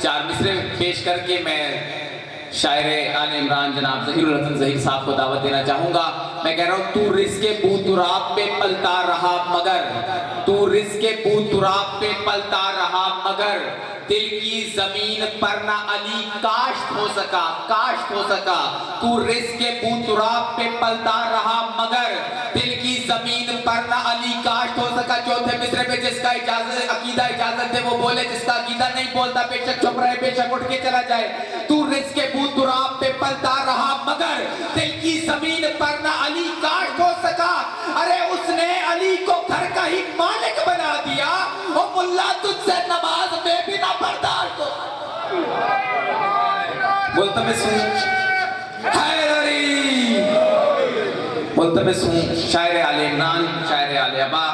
4 مصرے پیش کر کے میں شاعر آل عمران جناب ظہیر الحسن ظہیر صاحب کو دعوت دینا چاہوں گا. میں کہہ رہا ہوں تو رزق بو تراب پہ پلتا رہا مگر، تو رزق بو تراب پہ پلتا رہا مگر، دل کی زمین پر نہ علی کاشت ہو سکا، کاشت ہو سکا. تو رزق بو تراب پہ پلتا رہا مگر، دل کی زمین پر نہ علی کاشت ہو سکا. چوتھے مصرے پہ جس کا عقیدہ اجازت دے وہ بولے، جس کا عقیدہ نہیں بولتا بے شک چھپ رہے، بے شک اٹھ کے چلا جائے. تو رزق بو تراب پہ پلتا رہا مگر، دل کی زمین پر نہ علی کاشت ہو سکا. ارے اس نے علی کو گھر کا ہی مالک بنا دیا، او ملا تجھ سے نماز میں بھی نہ برداشت ہو. ملتمس ہوں حیدری، ملتمس ہوں شاعر آل عمران، شاعر آل ابا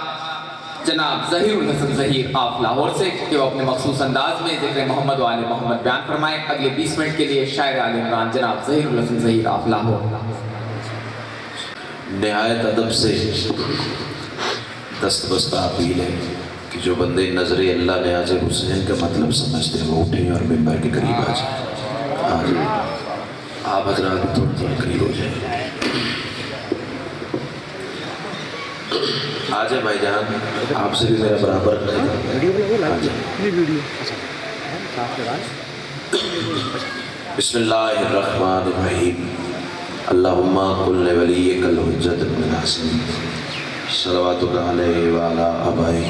جناب ظہیر الحسن ظہیر آپ لاہور سے کہ وہ اپنے مخصوص انداز میں ذکر محمد و آل محمد بیان فرمائے. اگلے 20 منٹ کے لیے شاعر آل عمران جناب ظہیر الحسن ظہیر آپ لاہور. نہایت ادب سے دست بستہ اپیل ہے کہ جو بندے نظر اللہ نیاز حسین کا مطلب سمجھتے ہیں وہ اٹھیں اور ممبر کے قریب آ جائیں. آپ حضرات بھی تھوڑا قریب ہو جائیں. آ جائیں بھائی جان، آپ سے بھی میرا برابر بسم اللہ الرحمن الرحیم. اللہم قل ولیک الحجت ابن الحسن صلواتک علیہ وعلا آبائہ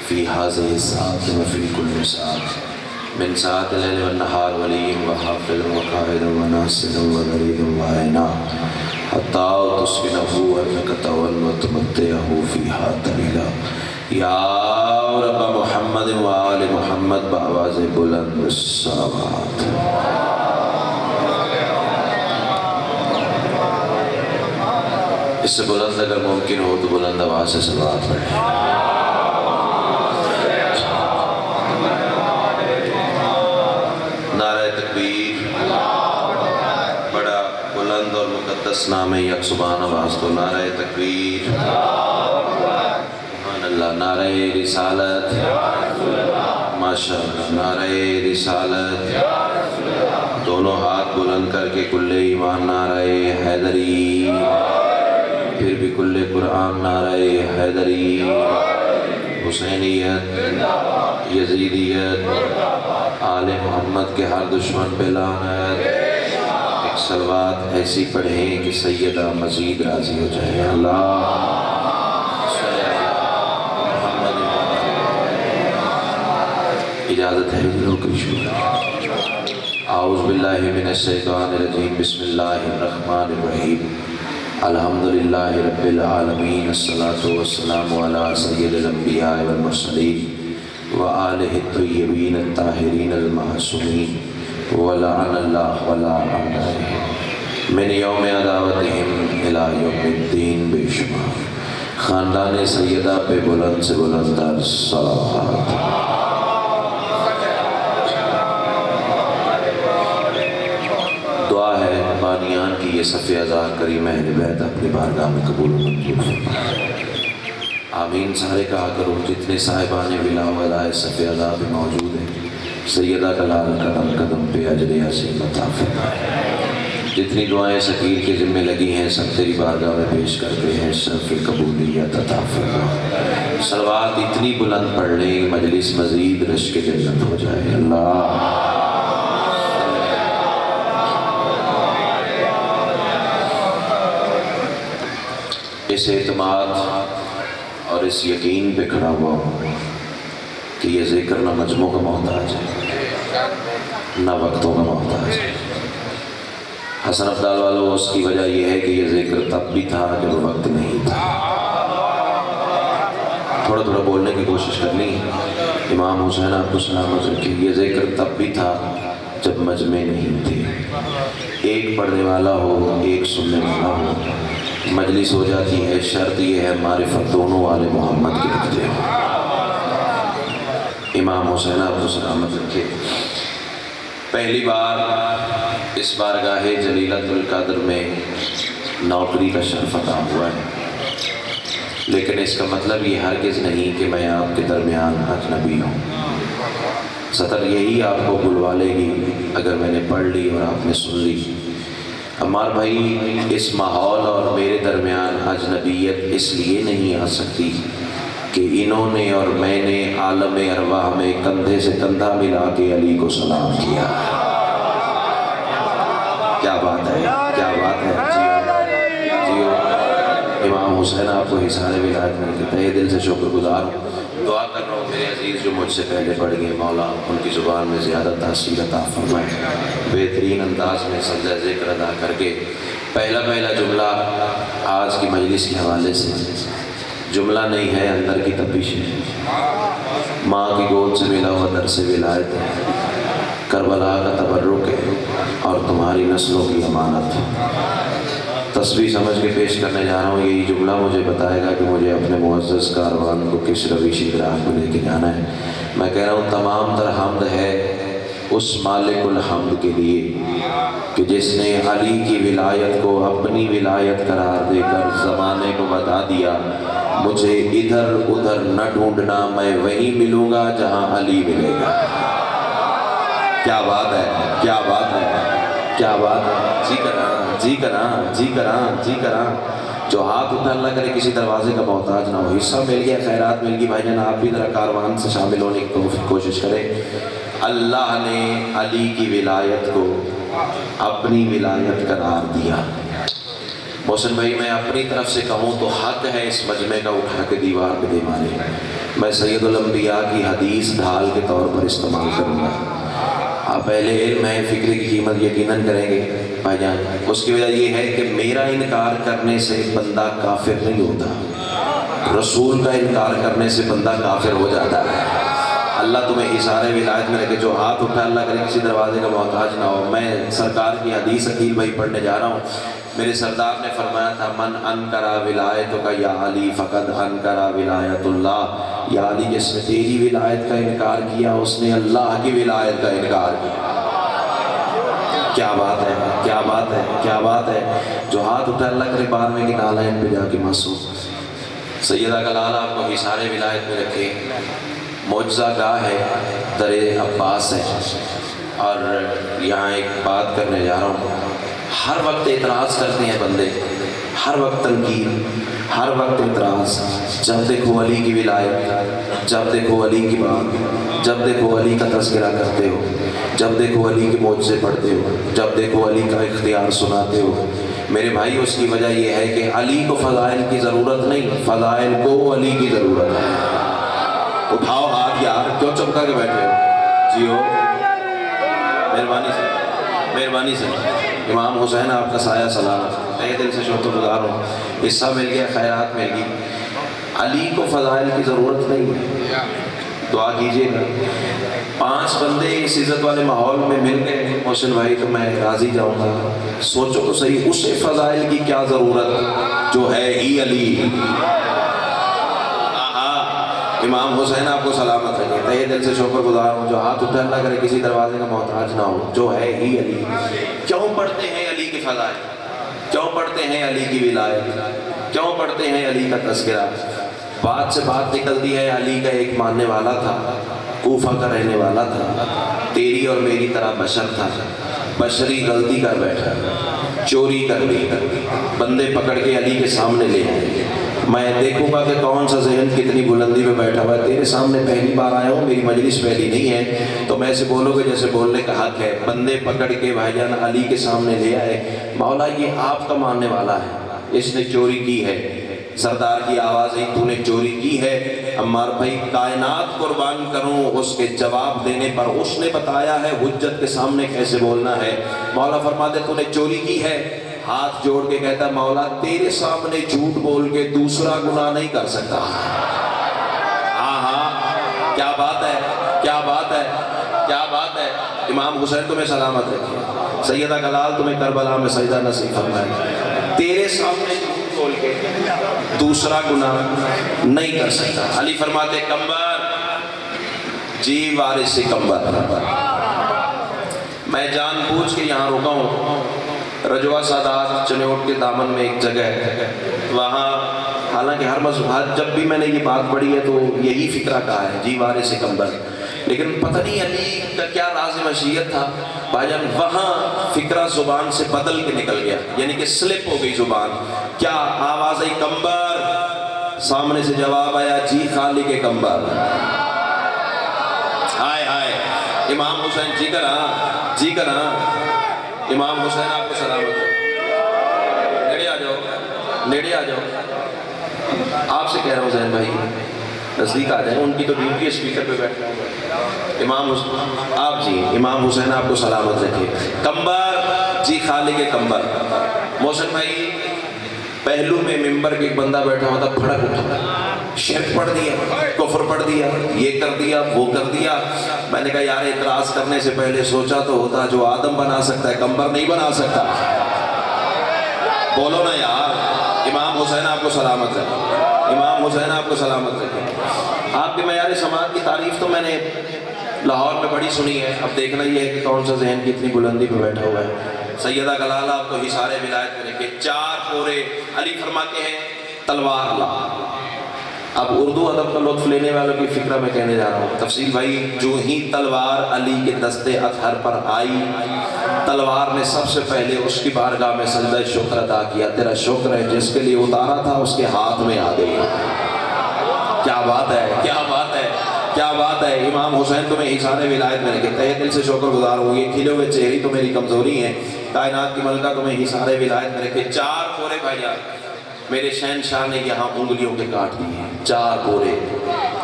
فی حاضر الساعت وفی کل ساعت من ساعت اللیل والنہار ولیم وحافظ وقائد وناصر وغرید وعینا حتی تسکنہو ارنکتا وتمتعہو فیہا طویلا. یا رب محمد وآل محمد بآواز بلند الصلوات. اس سے بلند اگر ممکن ہو تو بلند آواز سے صلوات پڑھیں. نعرہ تکبیر. بڑا بلند اور مقدس نام ہے یک سبحان آواز کو. نعرہ تکبیر. سبحان اللہ. نعرہ رسالت. ماشاءاللہ. نعرہ رسالت. دونوں ہاتھ بلند کر کے کل ایمان نعرہ حیدری، پھر بھی کل قرآن نعرہ حیدری. حسینیت، یزیدیت، آل محمد کے ہر دشمن پہ لعنت. ایک صلوات ایسی پڑھیں کہ سیدہ مزید راضی ہو جائے. اللہ اجازت ہے اعوذ باللہ من الشیطان الرجیم. بسم اللہ الرحمن الرحیم. الحمدللہ رب العالمین. الصلاة والسلام علی سید الانبیاء والمرسلین وآلہ الطیبین الطاہرین المعصومین ولعن اللہ ولعن من یوم عداوتہم الی یوم الدین. بے شمار خاندان سیدہ پہ بلند سے بلند تر صلوات. دعا ہے بانیان کی یہ صف ازا کریم اہل بیت اپنی بارگاہ میں قبول و منظور فرمائے. آمین. سارے کہا کرو جتنے صاحبان ولا ولائے صف ازا بھی موجود ہیں، سیدہ کا لال قدم قدم پہ اجر عظیم عطا فرمائے. جتنی دعائیں سکیر کے ذمہ لگی ہیں سب تیری بارگاہ میں پیش کرتے ہیں، شرف قبولیت عطا فرمائے. صلوات اتنی بلند پڑھ لیں مجلس مزید رشک جنت ہو جائے. اللہ اس اعتماد اور اس یقین پہ کھڑا ہوا کہ یہ ذکر نہ مجموع کا محتاج ہے نہ وقتوں کا محتاج ہے. حسن ابدال والوں اس کی وجہ یہ ہے کہ یہ ذکر تب بھی تھا جب وقت نہیں تھا. تھوڑا تھوڑا بولنے کی کوشش کر لی. امام حسین آپ کو سلامت رکھے. یہ ذکر تب بھی تھا جب مجمع نہیں تھے. ایک پڑھنے والا ہو ایک سننے والا ہو مجلس ہو جاتی ہے. شرط یہ ہے معرفت دونوں والے محمد کے رکھتے ہو. امام حسین آپ کو سلامت رکھے. پہلی بار اس بارگاہ جلیلۃ القدر میں نوکری کا شرف عطا ہوا ہے، لیکن اس کا مطلب یہ ہرگز نہیں کہ میں آپ کے درمیان اجنبی ہوں. सतर यही आपको बुलवा लेगी अगर मैंने पढ़ ली और आपने सुन ली। अम्मार भाई, इस माहौल और मेरे दरमियान अजनबियत इसलिए नहीं आ सकती कि इन्होंने और मैंने आलम अरवाह में कंधे से कंधा मिला के अली को सलाम किया। क्या बात है, क्या बात है। जियो इमाम हुसैन आपको हिसारे विलायत में के तहे दिल से शुक्रगुजार हूँ। दुआ कर रहा हूँ मेरे अजीज़ जो मुझसे पहले पढ़ गए, मौला उनकी ज़ुबान में ज़्यादा तासीर अता फरमाए। बेहतरीन अंदाज में सजदा ज़िक्र अदा करके पहला जुमला आज की मजलिस के हवाले से जुमला नहीं है, अंदर की तपिश है। माँ की गोद से मिला हुआ दर से विलायत है, करबला का तबर्रुक है और तुम्हारी नस्लों की अमानत है। तस्वीर समझ के पेश करने जा रहा हूँ। यही जुमला मुझे बताएगा कि मुझे अपने मुअज़्ज़ज़ कारवान को किस रवीश राह में लेके जाना है। मैं कह रहा हूँ तमाम तर हम्द है उस मालिकुल हम्द के लिए कि जिसने अली की विलायत को अपनी विलायत करार देकर ज़माने को बता दिया, मुझे इधर उधर न ढूंढना, मैं वहीं मिलूँगा जहाँ अली मिलेगा। क्या बात है, क्या बात है, क्या बात है। जी करा, जी करा, जी करा, जी करा। जो हाथ उठा अल्लाह करे किसी दरवाजे का मोहताज ना हो। हिस्सा मिल गया, खैरात मिल गई। भाईजान आप भी ज़रा कारवान से शामिल होने की कोशिश करें। अल्लाह ने अली की विलायत को अपनी विलायत करार दिया। मोहसिन भाई, मैं अपनी तरफ से कहूँ तो हक है इस मजमे का उठा के दीवार पे दे मारे। मैं सैयदुल अंबिया की हदीस ढाल के तौर पर इस्तेमाल करूँगा। आप पहले इल्म है, फ़िक्र की कीमत यकीनन करेंगे भाईजान। उसकी वजह ये है कि मेरा इनकार करने से बंदा काफिर नहीं होता, रसूल का इनकार करने से बंदा काफिर हो जाता है। अल्लाह तुम्हें इशारे विलायत में रखे। जो हाथ उठा अल्लाह करे किसी दरवाजे का मोहताज ना हो। मैं सरकार की हदीस अकील भाई पढ़ने जा रहा हूँ। मेरे सरदार ने फरमाया था, मन अनकरा विलायत का या अली फ़कद अनकरा विलायतुल्लाह। या अली, जिसने तेरी विलायत का इनकार किया उसने अल्लाह की विलायत का इनकार किया। क्या बात है, क्या बात है, क्या बात है। जो हाथ उठा अल्लाह करे 12वें की नालायन पे जाके मासूम सैयदा का लाल आपको इशारे विलायत में रखे। मौजज़ा गाह है, दरे अब्बास है। और यहाँ एक बात करने जा रहा हूँ। हर वक्त एतराज़ करते हैं बंदे, हर वक्त तनकीद, हर वक्त एतराज़। जब देखो अली की विलायत, जब देखो अली की बात, जब देखो अली का तज़किरा करते हो, जब देखो अली के मौजज़े पढ़ते हो, जब देखो अली का इख्तियार सुनाते हो। मेरे भाई, उसकी वजह यह है कि अली को फ़ज़ाइल की ज़रूरत नहीं, फ़ज़ाइल को अली की ज़रूरत है। उठाओ हाथ यार, क्यों चमका के बैठे हो। जियो, मेहरबानी से, मेहरबानी से। इमाम हुसैन आपका साया सलामत, तहे दिल से शुक्रगुज़ार हूँ। हिस्सा मिल गया, खैरात मिल गई। अली को फ़ज़ाइल की ज़रूरत नहीं है। दुआ कीजिएगा। 5 बंदे इस इज़्ज़त वाले माहौल में मिल गए मोहसिन भाई तो मैं राज़ी जाऊँगा। सोचो तो सही, उसे फ़ज़ाइल की क्या ज़रूरत जो है ही अली। इमाम हुसैन आपको सलामत रखे, तहे दिल से शुक्रगुज़ार हूँ। जो हाथ उठा अल्लाह करे किसी दरवाजे का मोहताज ना हो, जो है ही अली। क्यों पढ़ते हैं अली की फ़ज़ाइल, क्यों पढ़ते हैं अली की विलायत, क्यों पढ़ते हैं अली का तज़किरा। बात से बात निकलती है। अली का एक मानने वाला था, कूफा का रहने वाला था, तेरी और मेरी तरह बशर था। बशरी गलती कर बैठा, चोरी कर ली, बंदे पकड़ के अली के सामने ले आए। मैं देखूंगा कि कौन सा जहन कितनी बुलंदी में बैठा हुआ है। तेरे सामने पहली बार आया हूँ, मेरी मजलिस पहली नहीं है, तो मैं ऐसे बोलोगे जैसे बोलने का हक है। बंदे पकड़ के भाईजान अली के सामने ले आए। मौला, ये आपका मानने वाला है, इसने चोरी की है। सरदार की आवाज़ आई, तूने चोरी की है। अम्मार भाई, कायनात कुर्बान करूं उसके जवाब देने पर उसने बताया है हुज्जत के सामने कैसे बोलना है। मौला फरमाते, तूने चोरी की है। हाथ जोड़ के कहता, मौला तेरे सामने झूठ बोल के दूसरा गुनाह नहीं कर सकता। हाँ हाँ, क्या बात है, क्या बात है, क्या बात है। इमाम हुसैन तुम्हें सलामत रखे, सैयदा कलाल तुम्हें करबला में सजदा नसीब फरमाए। तेरे सामने झूठ बोल के दूसरा गुनाह नहीं कर सकता। अली फरमाते, कंबर जी वारिस से कंबर। मैं जानबूझ के यहाँ रुका हूँ। रजवा सादात चनौट के दामन में एक जगह है, वहाँ हालांकि हर मज़हब जब भी मैंने ये बात पढ़ी है तो यही फिक्रा कहा है, जी वारिस से कंबर। لیکن پتہ نہیں علی کا کیا راز مشیت تھا بھائی جان، وہاں فکرہ زبان سے بدل کے نکل گیا، یعنی کہ سلپ ہو گئی زبان. کیا آواز آئی؟ کمبر. سامنے سے جواب آیا جی خالق کے کمبر. ہائے ہائے امام حسین جی کرا جی کرا. امام حسین آپ کو سلامت ہے. نیڑے آ جاؤ نیڑے آ جاؤ. آپ سے کہہ رہا ہوں زین بھائی نزدیک آ جائیں، ان کی تو ڈیوٹی اسپیکر پہ بیٹھنا ہوگا. امام حسین آپ جی، امام حسین آپ کو سلامت رکھے. کمبر جی خالق کے کمبر. محسن بھائی پہلو میں ممبر کے ایک بندہ بیٹھا ہوا تھا، پھڑک اٹھا، شرک پڑھ دیا، کفر پڑھ دیا، یہ کر دیا وہ کر دیا. میں نے کہا یار اعتراض کرنے سے پہلے سوچا تو ہوتا، جو آدم بنا سکتا ہے کمبر نہیں بنا سکتا. بولو نا یار. امام حسین آپ کو سلامت رکھے. امام حسین آپ کو سلامت رکھے. آپ کے معیار سماعت کی تعریف تو میں نے لاہور میں بڑی سنی ہے، اب دیکھنا یہ ہے کہ کون سا ذہن کی اتنی بلندی پہ بیٹھا ہوا ہے. سیدہ کلالہ آپ کو حصار ولایت میں رکھے. 4 پورے علی فرماتے ہیں تلوار لا. اب اردو ادب کا لطف لینے والوں کی فکرہ میں کہنے جا رہا ہوں. تفصیل بھائی جو ہی تلوار علی کے دستے اطہر پر آئی، تلوار نے سب سے پہلے اس کی بارگاہ میں سجدہ شکر ادا کیا. تیرا شکر ہے جس کے لیے اتارا تھا اس کے ہاتھ میں آ گئی. کیا بات ہے کیا بات ہے کیا بات ہے. امام حسین تمہیں حصار ولایت میں رکھے. تہہ دل سے شکر گزار ہوں. یہ کھلے ہوئے چہرے تو میری کمزوری ہے. کائنات کی ملکہ تمہیں حصار ولایت میں رکھے. 4 پورے بھائی جان میرے شہنشاہ نے یہاں انگلیوں کے کاٹ دیے. 4 پورے.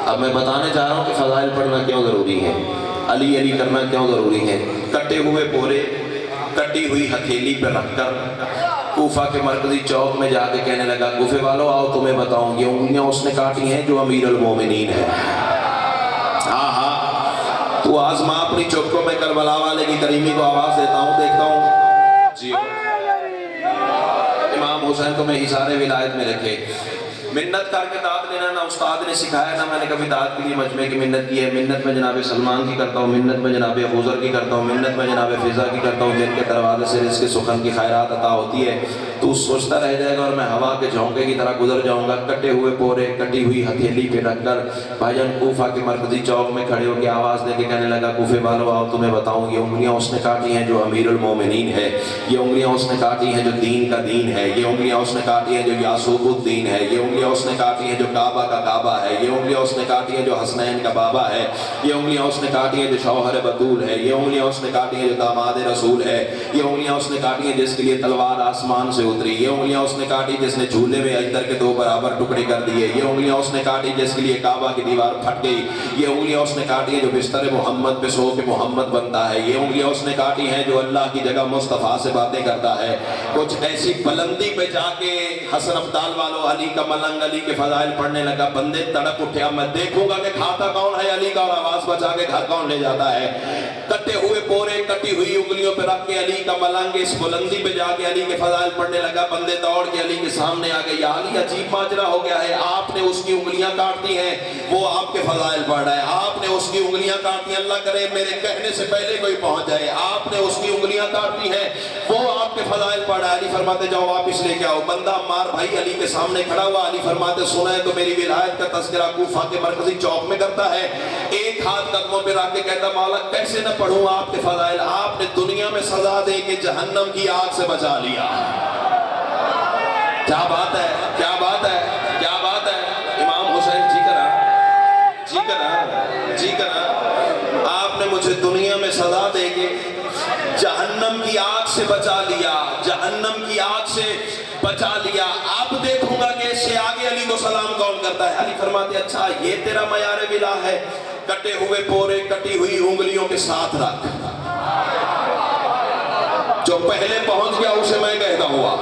اب میں بتانے چاہ رہا ہوں کہ فضائل پڑھنا کیوں ضروری ہے، علی علی کرنا کیوں ضروری ہے. کٹے ہوئے پورے کٹی ہوئی ہتھیلی پہ رکھ کر کوفہ کے مرکزی چوک میں جا کے کہنے لگا کوفے والو آؤ تمہیں بتاؤں. یہ انگلیاں اس نے کاٹی ہیں جو امیر المومنین ہے. ہاں ہاں تو آزما اپنی چوک کو. میں کربلا والے کی کریمی کو آواز دیتا ہوں، دیکھتا ہوں جی. امام حسین تمہیں حصار ولایت میں رکھے. منت کر کے داد لینا نہ استاد نے سکھایا نہ میں نے کبھی داد کے لیے مجمع کی منت کی ہے. منت میں جناب سلمان کی کرتا ہوں، منت میں جناب خوزر کی کرتا ہوں، منت میں جناب فضا کی کرتا ہوں جن کے دروازے سے رزق سخن کی خیرات عطا ہوتی ہے. تو سوچتا رہ جائے گا اور میں ہوا کے جھونکے کی طرح گزر جاؤں گا. کٹے ہوئے پورے کٹی ہوئی ہتھیلی پہ رکھ کر بھائی جان کوفہ کے مرکزی چوک میں کھڑے ہو کے آواز دے کے کہنے لگا کوفے والو آؤ تمہیں بتاؤں. یہ انگلیاں اس نے کاٹی ہیں جو امیر المومنین ہے. یہ انگلیاں اس نے کاٹی ہیں جو دین کا دین ہے. یہ انگلیاں اس نے کاٹی ہیں جو یعصوب الدین ہے. یہ انگلیاں اس نے کاٹی ہیں جو کعبہ کا کعبہ ہے. یہ انگلیاں اس نے کاٹی ہیں جو حسنین کا بابا ہے. یہ انگلیاں اس نے کاٹی ہیں جو شوہر بطول ہے. یہ انگلیاں اس نے کاٹی ہیں جو داماد رسول ہے. یہ انگلیاں اس نے کاٹی ہیں جس کے لیے تلوار آسمان سے اتری. یہ انگلیاں اس نے کاٹی جس نے جھولے میں اجدر کے 2 برابر ٹکڑے کر دیے. یہ انگلیاں اس نے کاٹی جس کے لیے کعبہ کی دیوار پھٹ گئی. یہ انگلیاں اس نے کاٹی ہیں جو بستر محمد پہ سو کے محمد بنتا ہے. یہ انگلیاں اس نے کاٹی ہیں جو اللہ کی جگہ مصطفیٰ سے باتیں کرتا ہے. کچھ ایسی بلندی پہ جا کے حسن ابدال والو علی کا ملنگ علی کے فضائل پڑھنے لگا. بندے تڑپ اٹھے اب میں دیکھوں گا کہ کھاتا کون ہے علی کا اور آواز بچا کے گھر کون لے جاتا ہے. کٹے ہوئے پورے کٹی ہوئی انگلیوں پہ رکھ کے علی کا ملنگ اس بلندی پہ جا کے علی کے فضائل پڑھنے لگا. بندے دوڑ کے علی کے سامنے آ گئے. یا علی عجیب ماجرا ہو گیا ہے، آپ نے اس کی انگلیاں کاٹ دی ہیں، وہ آپ کے فضائل پڑھ رہا ہے. آپ نے اس کی انگلیاں کاٹ دی، اللہ کرے میرے کہنے سے پہلے کوئی پہنچ جائے. آپ نے اس کی انگلیاں کاٹ دی ہیں، وہ آپ کے فضائل پڑھ رہا ہے. علی فرماتے جاؤ واپس لے کے آؤ. بندہ عمار بھائی علی کے سامنے کھڑا ہوا. علی فرماتے سنا ہے تو میری ولایت کا تذکرہ کوفہ کے مرکزی چوک میں کرتا ہے. ایک ہاتھ قدموں پہ رکھ کے کہتا مولا کیسے نہ پڑھوں آپ کے فضائل. آپ نے دنیا میں سزا دے کے جہنم کی آگ سے بچا لیا. کیا بات ہے کیا بات ہے کیا بات ہے. امام حسین جی کرا آپ نے مجھے دنیا میں سزا دے کے جہنم کی آگ سے بچا لیا. جہنم کی آگ سے بچا لیا. اب دیکھوں گا کہ اس سے آگے علی کو سلام کون کرتا ہے. علی فرماتے اچھا یہ تیرا معیار ولا ہے. کٹے ہوئے پورے کٹی ہوئی انگلیوں کے ساتھ رکھ. جو پہلے پہنچ گیا اسے میں کہتا ہوا.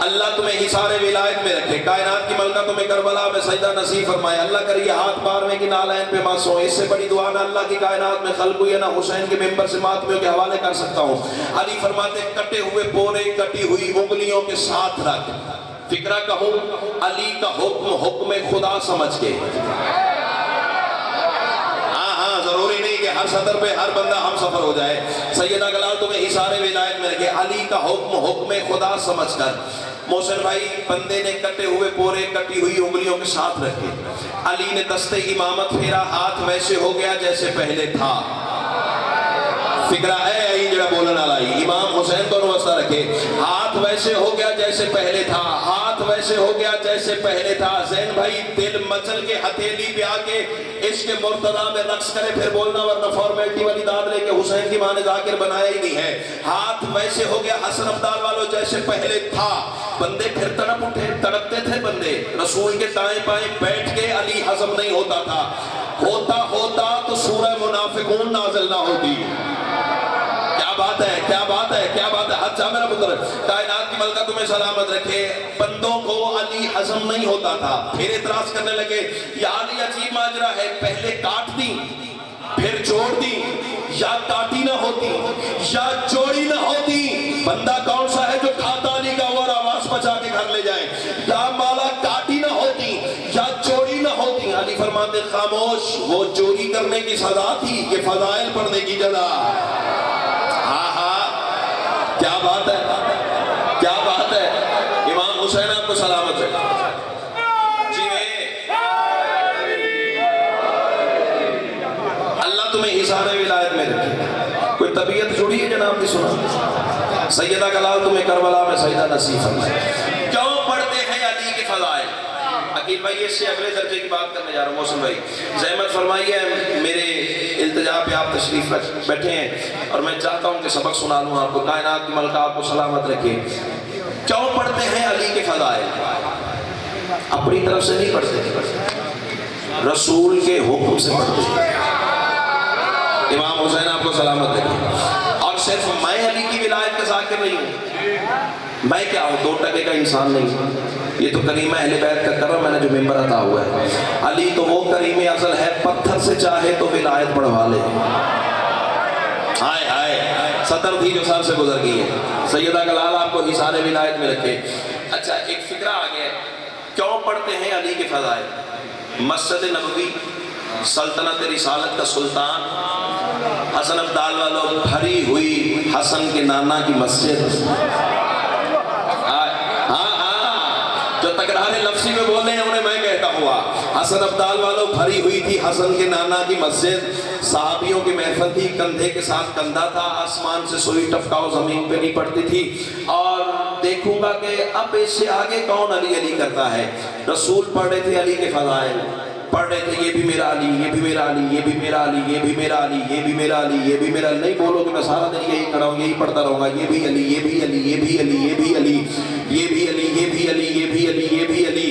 اللہ تمہیں حصار ولایت میں رکھے. کائنات کی ملکہ تمہیں کربلا میں سجدہ نصیب فرمائے. اللہ کرے یہ ہاتھ بار میں کہ نالین پہ مت سو. اس سے بڑی دعا نہ اللہ کی کائنات میں خلق ہوئی ہے نہ حسین کے ممبر سے ماتمیوں کے حوالے کر سکتا ہوں. علی فرماتے کٹے ہوئے پورے کٹی ہوئی انگلیوں کے ساتھ رکھ. فکرہ کہوں علی کا حکم حکم خدا سمجھ کے. ضروری نہیں کہ ہر صدر پہ ہر بندہ ہم سفر ہو جائے. سیدہ کلال تمہیں حصار ولایت میں رکھے. علی کا حکم حکم خدا سمجھ کر मोहसिन भाई बंदे ने कटे हुए पोरे कटी हुई उंगलियों के साथ रखे, अली ने दस्ते इमामत फेरा, हाथ वैसे हो गया जैसे पहले था। फिक्रा है यही जरा बोलने वाला ही, इमाम हुसैन दोनों वस्ता रखे, हाथ वैसे हो गया जैसे पहले था, हाथ वैसे हो गया जैसे पहले था। ज़ैन भाई दिल मचल के हथेली पे आके इश्क मुर्तदा में रक्स करे फिर बोलना, वरना फॉर्मेलिटी वाली दाद लेके हुसैन की मां ने जाकिर बनाया ही नहीं है। हाथ वैसे हो गया हसन अब्दाल वालों जैसे पहले था। बंदे फिर तड़प उठे, तड़पते थे बंदे, रसूल के दाएं बाएं बैठ के अली हजम नहीं होता था। होता होता तो सूरह मुनाफिकून नाज़िल ना होती। क्या बात है, क्या बात है, क्या बात है। अच्छा मेरा पुत्र, कायनात की मलका तुम्हें सलामत रखे। बंदों को अली हजम नहीं होता था। फिर इतराज करने लगे, या अली अजीब माजरा है, पहले काट दी फिर जोड़ दी, या काटी ना होती या जोड़ी ना होती। बंदा कौन सा है जो खाता अली का और आवाज बचा के घर ले जाए? या माला काटी ना होती या जोड़ी ना होती। अली फरमाते खामोश, वो चोरी करने की सजा थी, ये फजाइल पढ़ने की जजा। हाँ हाँ, क्या बात है, क्या बात है। इमाम हुसैन आपको सलामत है। जी अल्लाह तुम्हें हिसारे विलायत में रखे। कोई तबीयत जुड़ी है जनाब की सुना? सैयदा कलाल तुम्हें करबला में सजदा नसीब फरमाए। क्यों पढ़ते हैं अली के फजाइल? अकील भाई इससे अगले दर्जे की बात करने जा रहा हूँ। मौसम भाई ज़हमत फरमाइए, मेरे इल्तिजा पे आप तशरीफ बैठे हैं और मैं चाहता हूँ कि सबक सुना लूँ आपको। कायनात की मलका आपको सलामत रखे। क्यों पढ़ते हैं अली के फजाइल? अपनी तरफ से नहीं पढ़ते, रसूल के हुक्म से पढ़ते हैं। इमाम हुसैन आपको सलामत रखे। और सिर्फ मैं अली की विलायत का ज़ाकिर नहीं हूँ, मैं क्या हूँ, 2% का इंसान नहीं हूँ। ये तो करीम अहले बैत का करम मैंने जो मेंबर अता हुआ है। अली तो वो करीम अज़ल है, पत्थर से चाहे तो विलायत बढ़वा ले। हाय हाय, 70 थी जो साल से गुजर गई है। सैयदा कलाल आपको हिसारे विलायत में रखे। अच्छा एक फिक्रा आ गया, क्यों पढ़ते हैं अली के फजाइल? मस्जिद नबवी, सल्तनत रिसालत का सुल्तान, हसन अब्दाल वालों भरी हुई हसन के नाना की मस्जिद। जो तकरारे लफ्ज़ी में बोल रहे हैं उन्हें मैं कहता हुआ, हसन अब्दाल वालों भरी हुई थी हसन के नाना की मस्जिद। सहाबियों की महफिल थी, कंधे के साथ कंधा था, आसमान से सुई टपकाओ जमीन पे नहीं पड़ती थी। और देखूंगा कि अब इससे आगे कौन अली अली करता है। रसूल पढ़ रहे थे अली के फजाइल, पढ़ रहे थे ये भी मेरा अली, ये भी मेरा अली, ये भी मेरा अली, ये भी मेरा अली, ये भी मेरा अली, ये भी मेरा। नहीं बोलो कि मैं सारा दिन यही खड़ा हूँ, यही पढ़ता रहूँगा। ये भी अली, ये भी अली, ये भी अली, ये भी अली, ये भी अली, ये भी अली, ये भी अली, ये भी अली।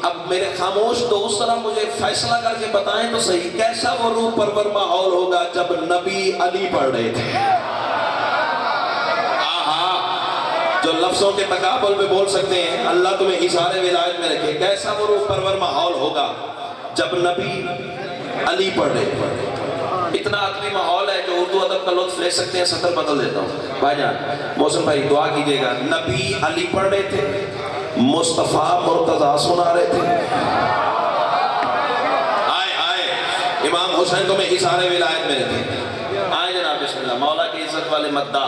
अब मेरे खामोश दोस्त जरा मुझे फैसला करके बताएं तो सही, कैसा वो रूह परवर माहौल होगा जब नबी अली पढ़ रहे थे? जो लफ्जों के तकाबुल में बोल सकते हैं, अल्लाह तुम्हें इशारे विलायत में रखे। कैसा वो रूह परवर माहौल होगा जब नबी अली पढ़ रहे। इतना आदमी माहौल है जो उर्दू अदब का लुत्फ ले सकते हैं। सतर बदल देता हूँ भाईजान, मौसम भाई दुआ कीजिएगा। नबी अली पढ़ रहे थे, मुस्तफ़ा मुर्तज़ा सुना रहे थे। आए आए, इमाम हुसैन तुम्हें इशारे विलायत में रखे। आए जनाब बिस्मिल्लाह। मौला की इज्जत वाले मद्दा,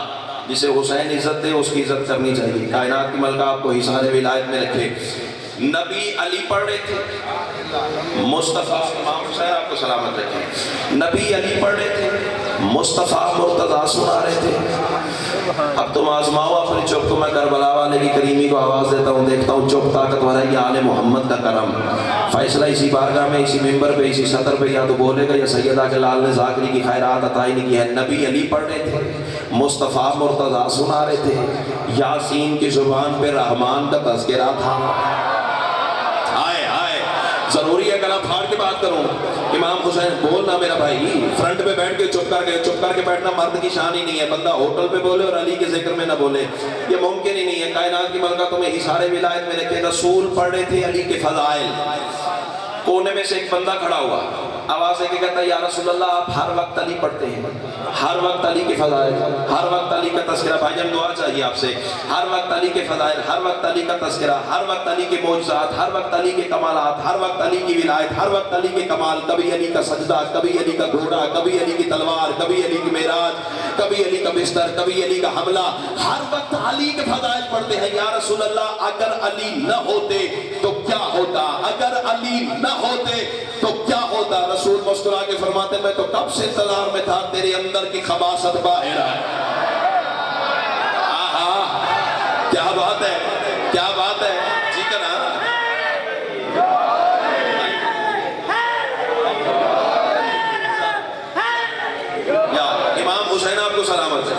जिसे हुसैन इज्जत दे उसकी इज्जत करनी चाहिए। कायनात की मलका आपको इशारे विलायत में रखे। नबी अली पढ़ रहे थे, मुस्तफ़ा, इमाम हुसैन आपको सलामत रखे। नबी अली पढ़ रहे थे, मुस्तफ़ा मुर्तज़ा सुना रहे थे। अब तुम आजमाओ अपनी चुप को। मैं करबला वाले की करीमी को आवाज़ देता हूँ, देखता हूँ चुप ताकतवर है या आले मोहम्मद का करम। फैसला इसी बारगाह में, इसी मिंबर पे, इसी सतर पे या तो बोलेगा या सैयदा के लाल ने ज़ाकरी की खैरात अताई नहीं की है। नबी अली पढ़ रहे थे, मुस्तफ़ा मुर्तज़ा सुना रहे थे। यासीन की ज़ुबान पे रहमान का तज़किरा था। जरूरी है गला फाड़ के बात करूं। इमाम हुसैन बोलना मेरा भाई, फ्रंट पे बैठ के चुप करके बैठना मर्द की शान ही नहीं है। बंदा होटल पे बोले और अली के जिक्र में ना बोले, ये मुमकिन ही नहीं है। कायनात की मलका तुम्हें इशारे विलायत में रखे। रसूल पढ़ रहे थे अली के फजाइल। कोने में से एक बंदा खड़ा हुआ, आवाज है कि कहता है या रसूल अल्लाह आप हर वक्त अली पढ़ते हैं, हर वक्त अली के फजाइल, हर वक्त अली का तस्करा। भाईजान दुआ चाहिए आपसे, हर वक्त अली के फजाइल, हर वक्त अली का तस्करा, हर वक्त अली के मौजज़ात, हर वक्त अली के कमालात, हर वक्त अली की विलायत, हर वक्त अली के कमाल। कभी अली का सजदा, कभी अली का घोड़ा, कभी अली की तलवार, कभी अली की मेराज, कभी अली का बिस्तर, कभी अली का हमला। हर वक्त अली के फजाइल पढ़ते हैं। या रसूल अल्लाह अगर अली न होते तो क्या होता, अगर अली न होते तो क्या होता? रसूल मुस्कुरा के फरमाते मैं तो कब से इंतजार में था, तेरे अंदर की खबासत बाहर आए। आहा, क्या बात है, क्या बात है, ठीक है ना? या इमाम हुसैन आपको सलामत है,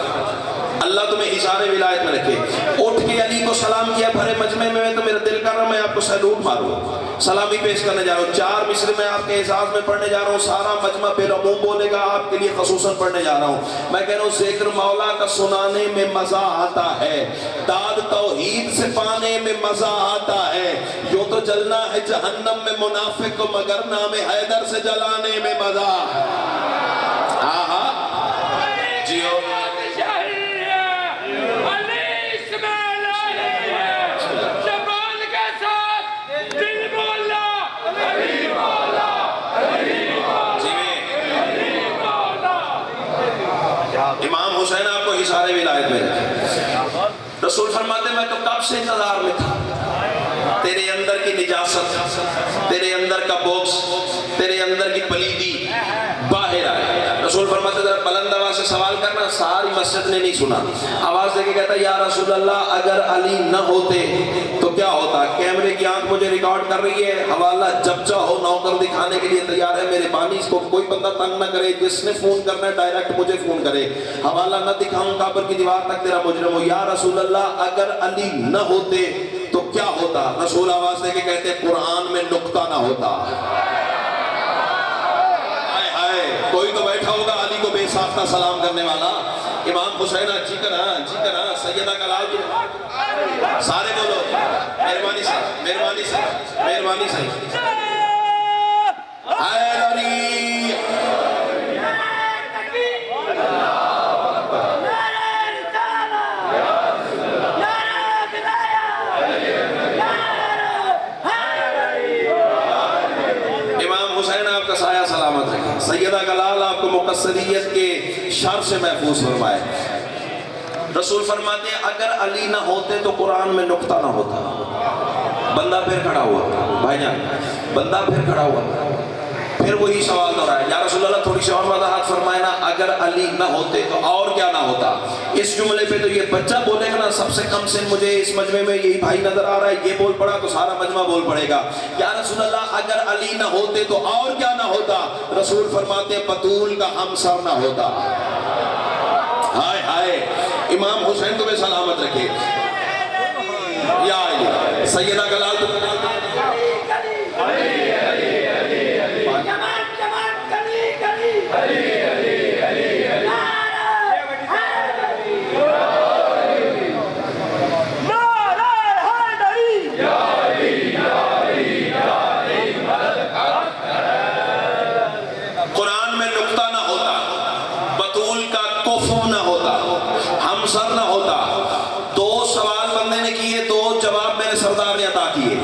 अल्लाह तुम्हें इशारे विलायत में रखे। उठ के अली को सलाम किया भरे मजमे में, तो मेरा दिल कर रहा मैं आपको सैल्यूट मारूं, सलामी पेश करने जा रहा हूँ। 4 मिसरे में आपके एहसास में पढ़ने जा रहा हूँ, सारा मजमा बेलमूम बोलेगा, आपके लिए खसूसन पढ़ने जा रहा हूँ। मैं कह रहा हूँ ज़िक्र मौला का सुनाने में मजा आता है, दाद तौहीद से पाने में मजा आता है। यूं तो जलना है जहन्नम में मुनाफिक को, मगर नाम हैदर से जलाने में मजा। आहा जियो इमाम हुसैन आपको इशारे विलायत में रखे। रसूल फरमाते मैं तो कब से इंतजार में था, तेरे अंदर की निजासत, तेरे अंदर का बोक्स, तेरे अंदर की पलीदी बाहर आए। रसूल फरमाते जरा बुलंद आवाज से सवाल करना, सारी मस्जिद ने नहीं सुना। आवाज देके कहता या रसूल अल्लाह अगर अली न होते तो क्या होता? कैमरे की आंख मुझे रिकॉर्ड कर रही है, हवाला जब चाहो नौकर दिखाने के लिए तैयार है। मेरे बानी को कोई बंदा तंग न करे, जिसने फोन करना है डायरेक्ट मुझे फोन करे, हवाला न दिखाऊं काबर की दीवार तक तेरा मुजरिम हो। या रसूल अल्लाह अगर अली न होते तो क्या होता? रसूल आवाज देके कहते कुरान में नुक्ता ना होता। हाय हाय, कोई तो बैठा होगा अली को बेसाख्ता सलाम करने वाला। इमाम हुसैन जी करा सैयदा का लाल सारे बोलो मेहरबानी से, मेहरबानी से, मेहरबानी से। इमाम हुसैन आपका साया सलामत रखे, सैयदा का लाल आपको मुकस्सरियत के शर से महफूज फरमाए। रसूल फरमाते हैं अगर अली ना होते तो कुरान में नुक्ता ना होता। बंदा फिर खड़ा हुआ, भाईजान बंदा फिर खड़ा हुआ, फिर वही सवाल दोहराया या रसूल अल्लाह थोड़ी सी और वजाहत फरमाए ना, अगर अली ना होते तो और क्या ना होता? इस जुमले पे तो ये बच्चा बोलेगा ना सबसे कम से मुझे इस मजमे में यही भाई नजर आ रहा है, ये बोल पड़ा तो सारा मजमा बोल पड़ेगा या रसूल अल्लाह अगर अली ना होते तो और क्या ना होता? रसूल फरमाते हैं बतूल का हमसर ना होता। हाय हाय, इमाम हुसैन तुम्हें सलामत रखे। या सैयदा का लाल कुरान में नुक्ता ना होता, बतूल का कुफ्र ना होता, हमसर ना होता। 2 सवाल बंदे ने किए, 2 जवाब मेरे सरदार ने अता किए।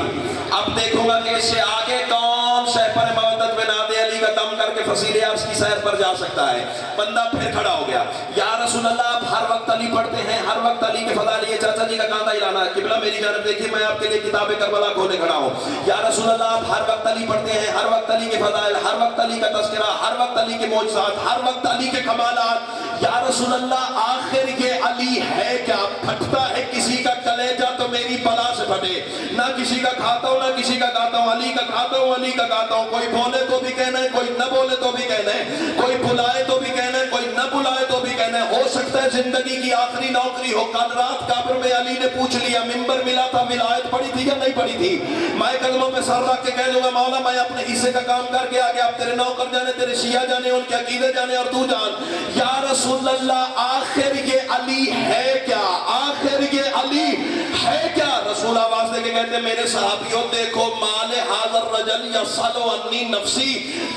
अब देखूंगा कि इससे आगे कौन शहपर मवद्दत में नादे अली का दम करके फसीले अर्श की सैर पर जा सकता है। बंदा फिर खड़ा हो गया, या रसूल अल्लाह आप हर वक्त अली पढ़ते हैं, हर वक्त अली के फज़ाइल, ये चाचा जी का कांधा हिलाना, किबला मेरी जानब देखिए, मैं आपके लिए किताबे करबला खोले खड़ा हूँ। या रसूल अल्लाह आप हर वक्त अली पढ़ते हैं, हर वक्त अली के फज़ाइल, हर वक्त अली का तज़किरा, हर वक्त अली के मौजज़ात, हर वक्त अली के कमालात। या रसूल अल्लाह आखिर ये अली है क्या? फटता है किसी का कलेजा तो मेरी बला से फटे, ना किसी का खाता हूँ ना किसी का गाता हूँ, अली का खाता हूँ अली का गाता हूँ। कोई बोले तो भी कहना है, कोई न बोले तो भी कहना है, कोई बुलाए तो भी कहना है, कोई न बुलाए तो भी कहना है। हो सकता है जिंदगी की आखिरी नौकरी हो। कल रात काबर में अली ने पूछ लिया, मिंबर मिला था, मिलायत पड़ी थी या नहीं पड़ी थी? मैं कदमों में सर रख के कह दूंगा मौला मैं अपने हिस्से का काम करके आ गया, अब तेरे नौकर जाने, तेरे शिया जाने, उनके अकीदे जाने और तू जान। या रसूल अल्लाह आखिर ये अली है क्या? आखिर ये अली है क्या? رسول آواز دے کے کہتے ہیں میرے صحابیوں دیکھو مال حاضر رجل یسألو انی نفسی،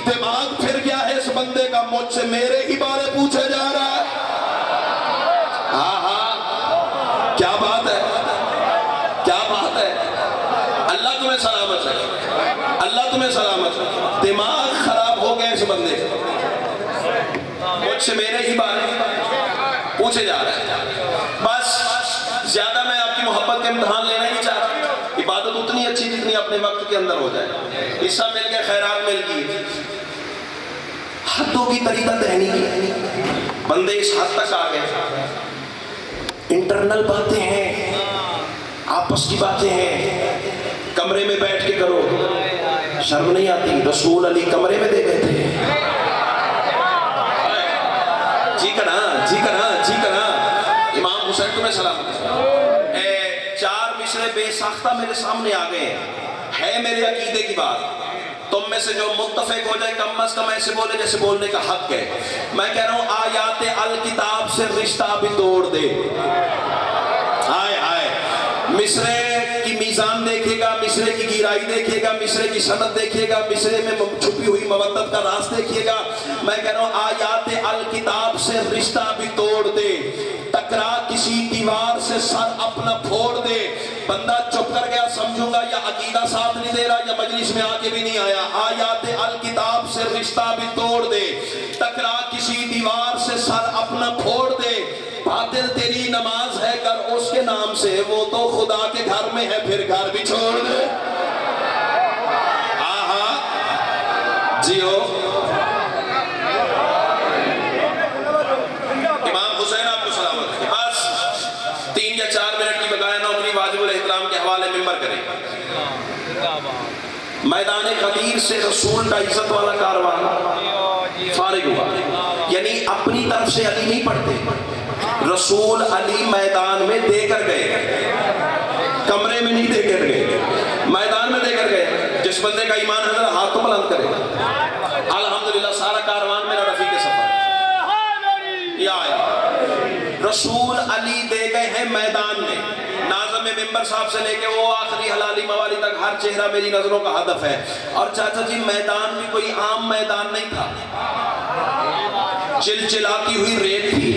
دماغ پھر گیا ہے اس بندے کا، مجھ سے میرے ہی بارے پوچھا جا رہا ہے۔ ہاں ہاں کیا بات ہے، کیا بات ہے، اللہ تمہیں سلامت ہے، اللہ تمہیں سلامت ہے۔ دماغ خراب ہو گیا اس بندے کا، مجھ سے میرے ہی بارے پوچھے جا رہا ہے۔ بس زیادہ میں آپ کی محبت کا امتحان لینا ہی نہیں چاہتا، عبادت اتنی اچھی جتنی اپنے وقت کے اندر ہو جائے، حصہ مل گیا، خیرات مل گئی، حدوں کی طریقہ دہنی کی، بندے اس حد تک آ گئے، انٹرنل باتیں ہیں، آپس کی باتیں ہیں، کمرے میں بیٹھ کے کرو، شرم نہیں آتی؟ رسول علی کمرے میں دے گئے تھے، جی کنا جی کنا جی کنا، امام حسین تمہیں سلامت ہے۔ 4 مصرے بے ساختہ میرے سامنے آ گئے ہے میرے عقیدے کی بات، تم میں سے جو متفق ہو جائے کم از کم ایسے بولے جیسے بولنے کا حق ہے۔ میں کہہ رہا ہوں آیات الکتاب سے رشتہ بھی توڑ دے، آئے آئے، مصرے کی میزان دیکھے گا، مصرے کی گہرائی دیکھے گا، مصرے کی صنعت دیکھے گا، مصرے میں چھپی ہوئی مودت کا راز دیکھیے گا۔ میں کہہ رہا ہوں آیات الکتاب سے رشتہ بھی توڑ دے، ٹکرا کسی دیوار سے سر اپنا پھوڑ دے، بندہ چپ کر گیا سمجھوں گا یا عقیدہ ساتھ نہیں دے رہا یا مجلس میں آ کے بھی نہیں آیا۔ آیات الکتاب سے رشتہ بھی توڑ دے، ٹکرا کسی دیوار سے سر اپنا پھوڑ دے، باطل تیری نماز ہے کر اس کے نام سے، وہ تو خدا کے گھر میں ہے پھر گھر بھی چھوڑ دے۔ آہا جی ہو، امام حسین آپ کو سلامت ہے۔ بس 3 یا 4 منٹ کی بقایا نوکری واجب الاحترام کے حوالے ممبر کریں۔ میدان غدیر سے رسول کا عزت والا کاروان فارغ ہوا، یعنی اپنی طرف سے علی نہیں پڑھتے، رسول علی میدان میں دے کر گئے، کمرے میں نہیں دے کر گئے، میدان میں دے کر گئے۔ جس بندے کا ایمان ہے ذرا ہاتھ تو بلند کرے، الحمدللہ سارا کاروان میرا رفیق سفر یا رسول علی دے گئے ہیں میدان میں۔ ناظم ممبر صاحب سے لے کے وہ آخری حلالی موالی تک ہر چہرہ میری نظروں کا ہدف ہے۔ اور چاچا جی میدان بھی کوئی عام میدان نہیں تھا، چلچلاتی ہوئی ریت تھی،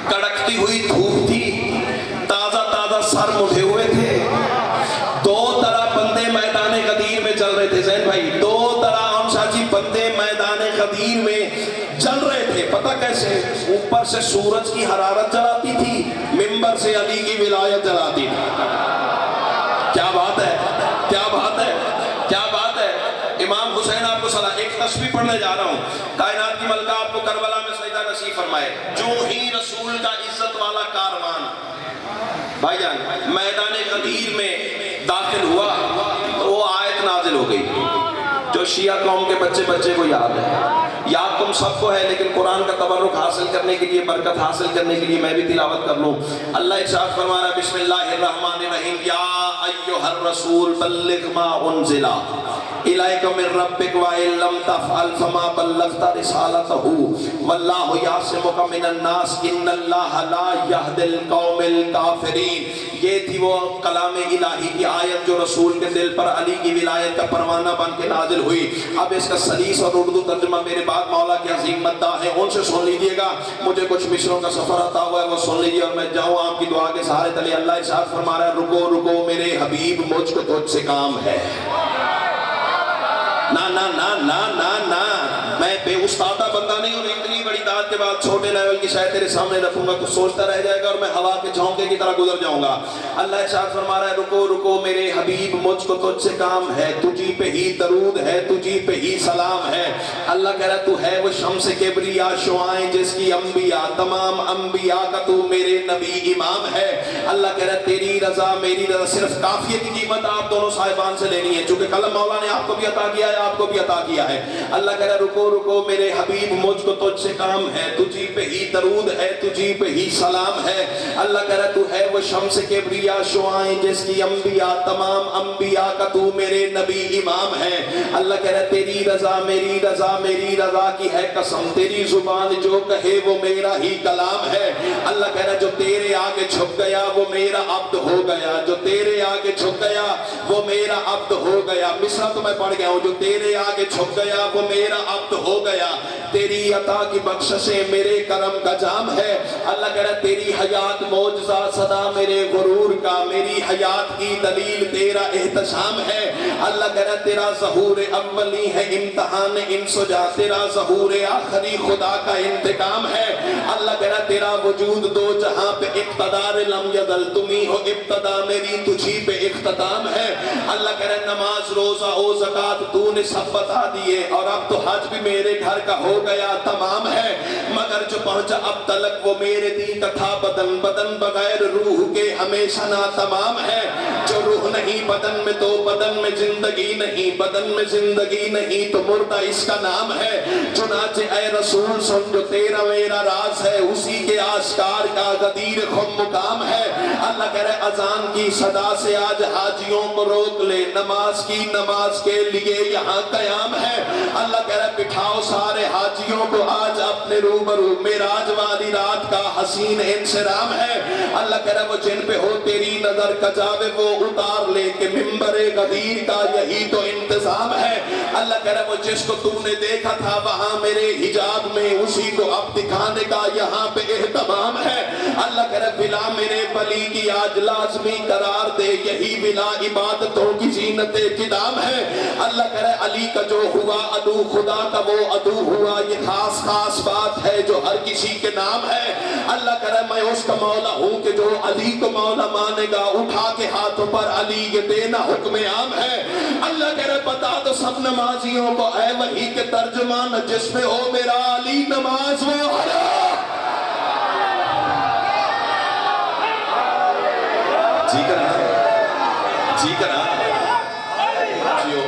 کڑکتی ہوئی دھوپ تھی، تازہ تازہ سر مڑے ہوئے تھے، 2 طرح بندے میدان غدیر میں چل رہے تھے زین بھائی، 2 طرح ہم شاچی بندے میدان غدیر میں چل رہے تھے۔ پتہ کیسے؟ اوپر سے سورج کی حرارت جلاتی تھی، ممبر سے علی کی ولایت جلاتی تھی۔ کیا بات ہے، کیا بات ہے، کیا بات ہے۔ امام حسین آپ کو صلاح، ایک تسبیح پڑھنے جا رہا ہوں، کائنات کی ملکہ آپ کو کربلا میں سجدہ نصیب فرمائے۔ جو ہی رسول کا عزت والا کاروان بھائی جان میدان غدیر میں داخل ہوا تو وہ آیت نازل ہو گئی جو شیعہ قوم کے بچے کو یاد ہے، یاد تم سب کو ہے، لیکن قرآن کا تبرک حاصل کرنے کے لیے، برکت حاصل کرنے کے لیے میں بھی تلاوت کر لوں۔ اللہ ارشاد فرما رہا ہے بسم اللہ الرحمن الرحیم، یا ایھا الرسول بلغ ما انزل الیک من ربک وان لم تفعل فما بلغت رسالتہ واللہ یعصمک من الناس ان اللہ لا یہدی القوم الکافرین۔ یہ تھی وہ کلام الہی کی آیت جو رسول کے دل پر علی کی ولایت کا پروانہ بن کے نازل ہوئی۔ اب اس کا سلیس اور اردو ترجمہ میرے بعد مولا کے عظیم مداح ہیں، ان سے سن لیجئے گا، مجھے کچھ مصروں کا سفر آتا ہوا ہے وہ سن لیجئے اور میں جاؤں آپ کی دعا کے سہارے تلے۔ اللہ ارشاد فرما رہا ہے رکو رکو میرے حبیب مجھ کو تجھ سے کام ہے۔ نا نا نا نا نا نا، میں بے استادہ بندہ نہیں ہوں، اتنی بڑی داد کے بعد چھوٹے لیول کی شاید تیرے سامنے رکھوں گا تو سوچتا رہ جائے گا اور میں ہوا کے جھونکے کی طرح گزر جاؤں گا۔ اللہ ارشاد فرما رہا ہے رکو رکو میرے حبیب مجھ کو تجھ سے کام ہے، تجھی پہ ہی درود ہے، تجھی پہ ہی سلام ہے۔ اللہ کہہ رہا ہے تو ہے وہ شمس کبریا شعائیں جس کی انبیاء تمام انبیاء کا تو میرے نبی امام ہے۔ اللہ کہہ رہا ہے تیری رضا میری رضا، صرف کافیہ کی قیمت آپ دونوں صاحبان سے لینی ہے، چونکہ قلم مولا نے آپ کو بھی عطا کیا ہے آپ کو بھی عطا کیا ہے۔ اللہ کہہ رہا ہے رکو رکو میرے حبیب مجھ کو تجھ سے کام ہے، تجھی پہ ہی درود ہے، تجھی پہ ہی سلام ہے۔ اللہ کہہ رہا ہے تو ہے وہ شمس کبریا شعائیں جس کی انبیاء تمام انبیاء کا تو میرے نبی امام ہے۔ اللہ کہہ رہا ہے تیری رضا میری رضا کی ہے قسم، تیری زبان جو کہے وہ میرا ہی کلام ہے۔ اللہ کہہ رہا ہے جو تیرے آگے جھک گیا وہ میرا عبد ہو گیا، جو تیرے آگے मिसरा तो मैं पढ़ गया हूँ, जो तेरे आगे झुक गया वो मेरा अब्द हो गया, तेरी अता की बख्शिशें मेरे करम का जाम है। अल्लाह कह रहा तेरी हयात मौजज़ा सदा मेरे गुरूर का, मेरी हयात की दलील तेरा एहतशाम है। अल्लाह कह रहा तेरा ज़हूर अव्वली है इम्तिहान इंसुजा, तेरा ज़हूर आखिरी खुदा का इंतकाम है। अल्लाह कह रहा तेरा वजूद दो जहां पे इक़्तिदार लम यज़ल, तुम्ही हो इब्तदा मेरी तुझी पे इख्तिताम है। अल्लाह कह रहा नमाज रोजा ओ ज़कात तूने सब बता दिए, और अब तो हज भी मेरे घर का हो गया तमाम है, मगर जो पहुंचा अब तलक वो मेरे दी का था बदन, बदन बगैर रूह के हमेशा ना तमाम है। जो रूह नहीं बदन में तो बदन में जिंदगी नहीं, बदन में जिंदगी नहीं तो मुर्दा इसका नाम है। चुनाचे ऐ रसूल सुन जो तेरा मेरा राज है, उसी के आश्कार का गदीर खुम मुकाम है। अल्लाह कह रहे अजान की सदा से आज हाजियों को रोक ले, नमाज की नमाज के लिए यहाँ कयाम है। अल्लाह कह रहे बिठाओ सारे हाजियों को आज अपने रूबरू, मेराज वाली रात का हसीन इंसराम है। अल्लाह कह रहा वो जिन पे हो तेरी नजर कजावे वो उतार ले के मिंबरे गदीर का यही तो इंतजाम है। अल्लाह कह रहा वो जिसको तूने देखा था वहां मेरे हिजाब में, उसी को अब दिखाने का यहाँ पे एहतमाम है। अल्लाह कह रहा विला मेरे वली की आज लाजमी करार दे, यही विला इबादतों की जीनत किदाम है। अल्लाह कह रहा अली का जो हुआ अदू खुदा का वो अदू हुआ, ये खास खास बात है जो हर किसी के नाम है। अल्लाह कह रहा मैं उसका मौला हूँ कि जो अली को मौला मानेगा, उठा के हाथों पर अली ये देना हुक्म आम है। अल्लाह कह रहा बता दो सब नमाजियों को ऐ वही के तर्जुमान, जिसमें हो मेरा अली नमाज वो हरा। जी करा, जी करा, जियो।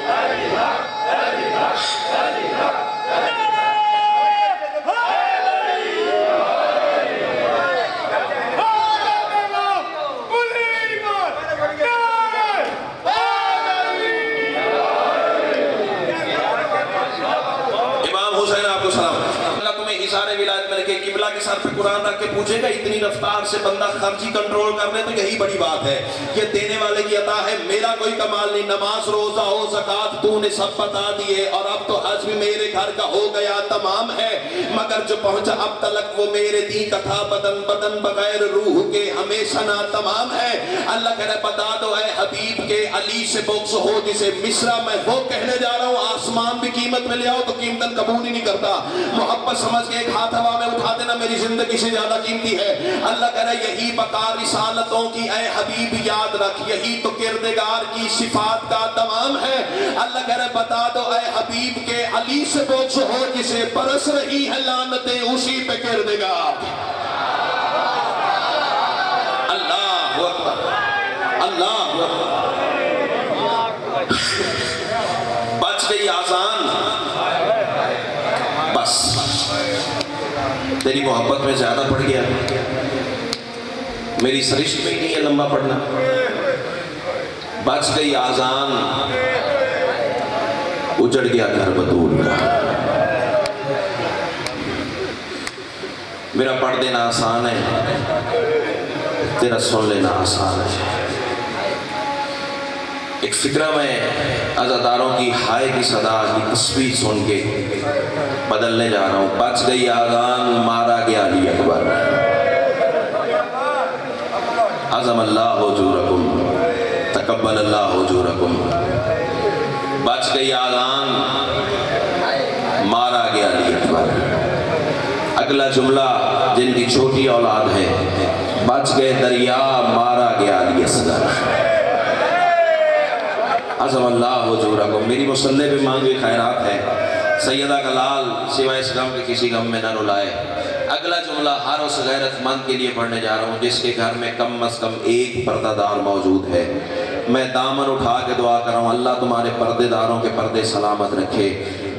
इशारे विलायत में रखे, किबला के सर पे कुरान रख के पूछेगा इतनी रफ्तार से बंदा खर्ची कंट्रोल कर ले तो यही बड़ी बात है। ये देने वाले की अता है, मेरा कोई कमाल नहीं। नमाज रोजा हो ज़कात तूने सब बता दिए, और अब तो हज भी मेरे घर का हो गया तमाम है, मगर जो पहुंचा अब तलक वो मेरे दी का था बदन, बदन बगैर रूह के हमेशा ना तमाम है। अल्लाह कह रहा बता दो ऐ हबीब के अली से बुग़्ज़ हो जिसे मिसरा मैं वो कहने जा रहा हूँ, आसमान भी कीमत में ले आओ तो कीमतन कबूल ही नहीं करता। मोहब्बत समझ के एक हाथ हवा में उठा देना मेरी जिंदगी से ज्यादा कीमती है। अल्लाह कह रहा यही बका रिसालतों की ऐ हबीब याद रख, यही तो किरदगार की सिफात का तमाम है। अल्लाह कह रहा बता दो ऐ हबीब के अली से बुग़्ज़ हो जिसे बरस रही है लानतें उसी पे किरदगार। अल्लाह अकबर, अल्लाह अकबर। बच गई आसान, बस तेरी मोहब्बत में ज्यादा पड़ गया, मेरी सरिश्त में ही नहीं है लंबा पढ़ना। बच गई आजान, उजड़ गया घर बतूल का। मेरा पढ़ देना आसान है, तेरा सुन लेना आसान है। एक फिक्रा में अज़ादारों की हाय की सदा की तस्वीर सुन के बदलने जा रहा हूँ। बच गई आज़ान, मारा गया अली अकबर। अज़म अल्लाह हुजूरकुम, तकब्बल अल्लाह हुजूरकुम। बच गई आज़ान, मारा गया अली अकबर। अगला जुमला जिनकी छोटी औलाद है, बच गए दरिया, मारा गया अली असगर। अज़म अल्लाह हुजूरकुम। मेरी मुसल्ले पे मांगे खैरात है, सैयदा का लाल सिवाय इस गम के किसी गम में न रुलाए। अगला जुमला हर उस गैरतमंद के लिए पढ़ने जा रहा हूँ जिसके घर में कम अज़ कम एक पर्दादार मौजूद है। मैं दामन उठा के दुआ कर रहा हूँ, अल्लाह तुम्हारे पर्देदारों के पर्दे सलामत रखे।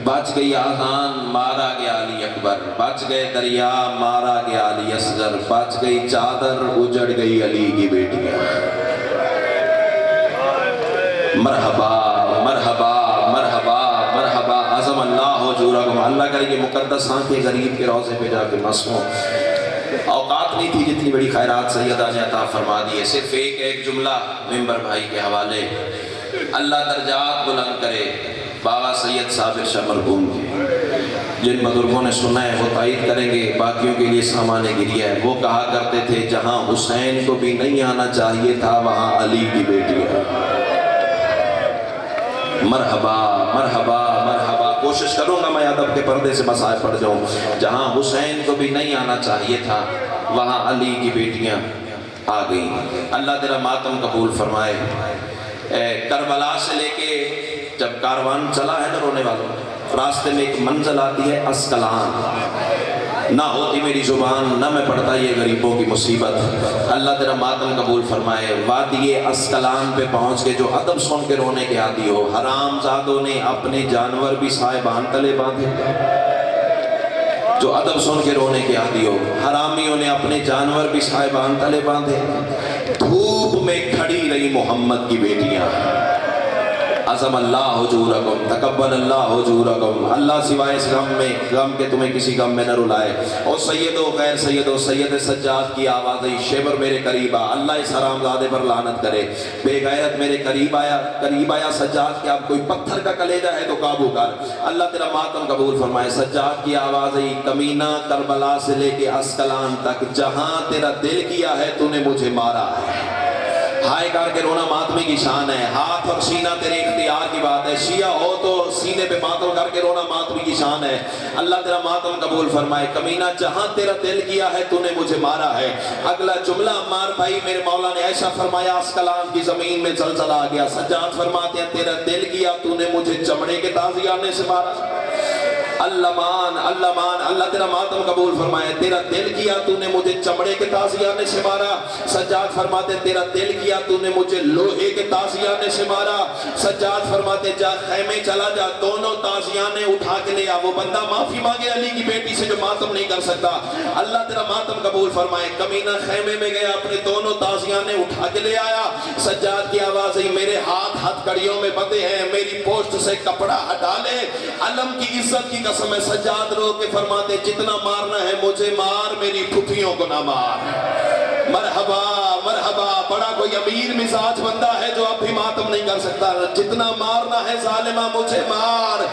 बच गई आज़ान, मारा गया अली अकबर। बच गए दरिया, मारा गया अली असगर। बच गई चादर, उजड़ गई अली की बेटियाँ। मरहबा मरहबा मरहबा मरहबा। अज़म अल्लाह हुजूरकुम। अल्लाह करे कि मुक़द्दस आंखें गरीब के रोज़े पे जाके मसमो। औकात नहीं थी जितनी बड़ी खैरात सैयदा ने अता फरमा दी है। सिर्फ एक जुमला मिंबर भाई के हवाले। اللہ درجات بلند کرے بابا سید صابر شاہ مرحوم کے، جن بزرگوں نے سنا ہے وہ تائید کریں گے، باقیوں کے لیے سامان گریہ ہے۔ وہ کہا کرتے تھے جہاں حسین کو بھی نہیں آنا چاہیے تھا وہاں علی کی بیٹی ہے۔ مرحبا مرحبا مرحبا، کوشش کروں گا میں ادب کے پردے سے مسائل پڑھ جاؤں۔ جہاں حسین کو بھی نہیں آنا چاہیے تھا وہاں علی کی بیٹیاں آ گئیں۔ اللہ تیرا ماتم قبول فرمائے۔ کربلا سے لے کے جب کاروان چلا ہے نا رونے والوں، راستے میں ایک منزل آتی ہے اسکلان، نہ ہوتی میری زبان نہ میں پڑھتا یہ غریبوں کی مصیبت۔ اللہ تیرا ماتم قبول فرمائے۔ وادی اسکلان پہ پہنچ کے جو ادب سن کے رونے کے عادی ہو، حرام زادوں نے اپنے جانور بھی صاحبان تلے باندھے، جو ادب سن کے رونے کے عادی ہو، حرامیوں نے اپنے جانور بھی صاحبان تلے باندھے۔ دھوپ میں کھڑی رہی محمد کی بیٹیاں، عظم اللہ حجورکم، تقبل اللہ حجورکم، اللہ سوائے اس غم کے تمہیں کسی غم میں نہ رلائے۔ اور سید و غیر سید و سید سجاد کی آواز آئی، شیبر میرے قریب آ، اللہ اس حرام زادے پر لعنت کرے، بے غیرت میرے قریب آیا سجاد کہ اب کوئی پتھر کا کلیجہ ہے تو قابو کر۔ اللہ تیرا ماتم قبول فرمائے۔ سجاد کی آواز آئی، کمینہ کربلا سے لے کے اسکلان تک جہاں تیرا دل کیا ہے تو نے مجھے مارا ہے۔ ہائے کر کے رونا ماتمی کی شان ہے، ہاتھ اور سینہ تیرے اختیار کی بات ہے، شیعہ ہو تو سینے پہ ماتم کر کے رونا ماتمی کی شان ہے۔ اللہ تیرا ماتم قبول فرمائے۔ کمینہ جہاں تیرا دل کیا ہے تو نے مجھے مارا ہے۔ اگلا جملہ عمار بھائی میرے مولا نے ایسا فرمایا اسکلان کی زمین میں زلزلہ آ گیا۔ سجاد فرماتے ہیں تیرا دل کیا تو نے مجھے چمڑے کے تازیانے سے مارا۔ اللہ اللہ تیرا ماتم قبول فرمائے۔ تیرا دل کیا تو نے مجھے چمڑے کے تازیانے سے مارا۔ سجاد فرماتے تیرا دل کیا تو نے مجھے لوہے کے تازیانے سے مارا۔ سجاد فرماتے جا خیمے چلا جا، دونوں تازیانے اٹھا کے لے آ۔ وہ بندہ معافی مانگے علی کی بیٹی سے جو ماتم نہیں کر سکتا۔ اللہ تیرا ماتم قبول فرمائے۔ کمینہ خیمے میں گیا، اپنے دونوں تازیانے اٹھا کے لے آیا۔ سجاد کی آواز آئی، میرے ہاتھ ہتھ کڑیوں میں بندھے ہیں، میری پوشت سے کپڑا ہٹا لے، علم کی عزت کی قسم ہے۔ سجاد رو کے فرماتے جتنا مارنا ہے مجھے مار، میری پھپھیوں کو نہ مار۔ مرحبا مرحبا، بڑا کوئی امیر مزاج بندہ ہے جو اب بھی ماتم نہیں کر سکتا۔ جتنا مارنا ہے ظالمہ مجھے مار،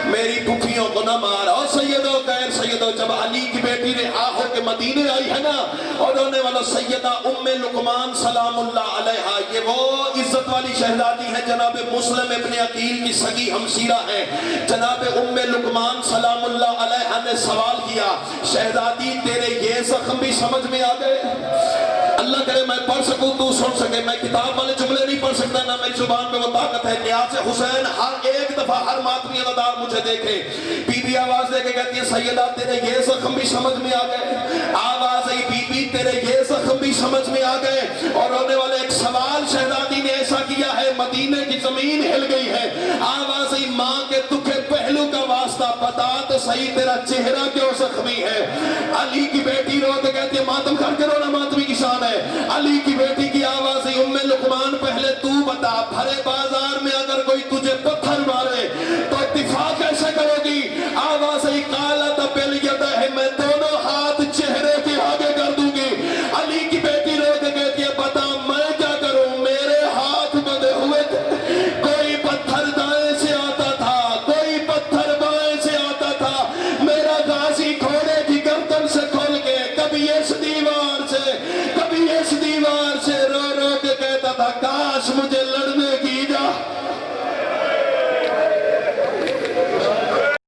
میری پھپھیوں کو نہ مار۔ اور سیدو غیر سیدو، جب علی کی بیٹی نے آہو کے مدینے آئی ہے نا، اور رونے والا سیدہ ام لقمان سلام اللہ علیہا، یہ وہ عزت والی شہزادی ہے، جناب مسلم ابن عقیل کی سگی ہمشیرہ ہے۔ جناب ام لقمان سلام اللہ علیہا نے سوال کیا، شہزادی تیرے یہ زخم بھی سمجھ میں آ گئے؟ اللہ کرے میں پڑھ سکوں تو سن سکے، میں کتاب والے جملے نہیں پڑھ سکتا، نہ میری زبان پہ وہ طاقت ہے۔ نیاز حسین ہر ایک دفعہ ہر ماتمی عددار مجھے دیکھے، بی بی آواز دے کے کہتی ہے سیدہ تیرے یہ زخم بھی سمجھ میں آ گئے؟ آواز آئی بی بی تیرے یہ زخم بھی سمجھ میں آ گئے؟ اور رونے والے ایک سوال شہزادی نے ایسا کیا ہے مدینے کی زمین ہل گئی ہے۔ آواز آئی ماں کے دکھے پہلو کا واسطہ بتا تو صحیح تیرا چہرہ کیوں زخمی ہے؟ علی کی بیٹی رو کے کہتی ہے ماتم کر کے رونا ماتمی کی شان ہے۔ علی کی بیٹی کی آواز ہے ام لقمان پہلے تو بتا، بھرے بازار میں اگر کوئی تجھے پتھر مارے تو دفاع کیسے کرو گی؟ آواز ہے قالت بالیدہ ہے، میں دونوں ہاتھ چہرے کے آگے کر دوں گی۔ علی کی بیٹی رو کے کہتی ہے بتا میں کیا کروں، میرے ہاتھ بندھے ہوئے تھے، کوئی پتھر دائیں سے آتا تھا، کوئی پتھر بائیں سے آتا تھا، میرا غازی گھوڑے کی گردن سے کھول کے کبھی اس دیوار سے کبھی اس دیوار سے رو رو کے کہتا تھا کاش مجھے لڑنے